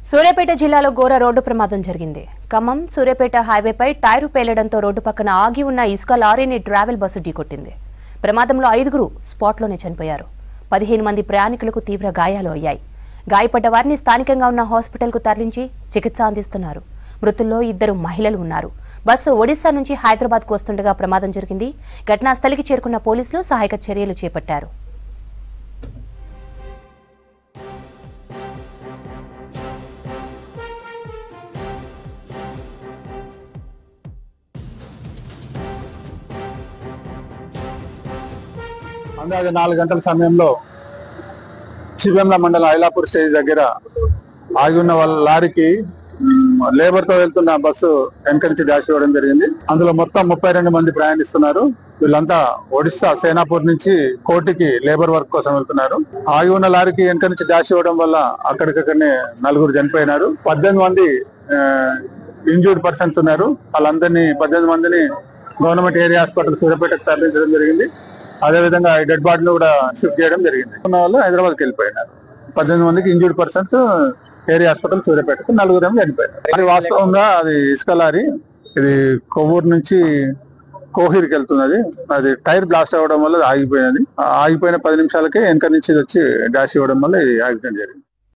సూర్యాపేట జిల్లాలో ఘోర రోడ్డు ప్రమాదం జరిగింది. ఖమ్మం సూర్యాపేట హైవేపై టైరు పేలడంతో రోడ్డు పక్కన ఆగి ఉన్న ఇసుక లారీని ట్రావెల్ బస్సు ఢీకొట్టింది. ప్రమాదంలో 5 స్పాట్లోనే చనిపోయారు. 15 మంది ప్రయాణికులకు తీవ్ర గాయాలు అయ్యాయి. గాయపడ్డ వారిని స్థానికంగా ఉన్న హాస్పిటల్కు తరలించి చికిత్స అందిస్తున్నారు. మృతుల్లో 2 మహిళలు ఉన్నారు. బస్సు ఒడిశా నుంచి హైదరాబాద్కు వస్తుండగా ప్రమాదం జరిగింది. ఘటనా స్థలికి చేరుకున్న పోలీసులు సహాయక చర్యలు చేపట్టారు. అందాజ 4 గంటల సమయంలో శివేంల మండలం ఐలాపూర్ స్టేజ్ దగ్గర ఆగి ఉన్న వాళ్ళ లారీకి లేబర్ తో వెళ్తున్న బస్సు వెనక నుంచి డాష్ ఇవ్వడం జరిగింది. అందులో మొత్తం 32 మంది ప్రయాణిస్తున్నారు. వీళ్ళంతా ఒడిశా సేనాపూర్ నుంచి కోటికి లేబర్ వర్క్ కోసం వెళ్తున్నారు. ఆగి ఉన్న లారీకి వెనక నుంచి డాష్ ఇవ్వడం వల్ల అక్కడికక్కడనే 4 చనిపోయినారు. 18 మంది ఇంజూర్డ్ పర్సన్స్ ఉన్నారు. వాళ్ళందరినీ 18 మందిని గవర్నమెంట్ ఏరియా హాస్పిటల్ సూర్యాపేటకు తరలించడం జరిగింది. అదేవిధంగా ఈ డెడ్ బాడీని కూడా షిఫ్ట్ చేయడం జరిగింది. ఉన్న వాళ్ళు హైదరాబాద్కి వెళ్ళిపోయినారు. 18 మందికి ఇంజూర్డ్ పర్సన్స్ ఏరియా హాస్పిటల్ సూర్యాపేటకు, 4 చనిపోయారు. అది వాస్తవంగా అది ఇసుక లారీ, ఇది కొవ్వూరు నుంచి కోహిర్కి వెళ్తున్నది. అది టైర్ బ్లాస్ట్ అవ్వడం వల్ల ఆగిపోయినది. ఆగిపోయిన 10 నిమిషాలకే వెనక నుంచి వచ్చి డాష్ ఇవ్వడం వల్ల ఇది యాక్సిడెంట్ జరిగింది.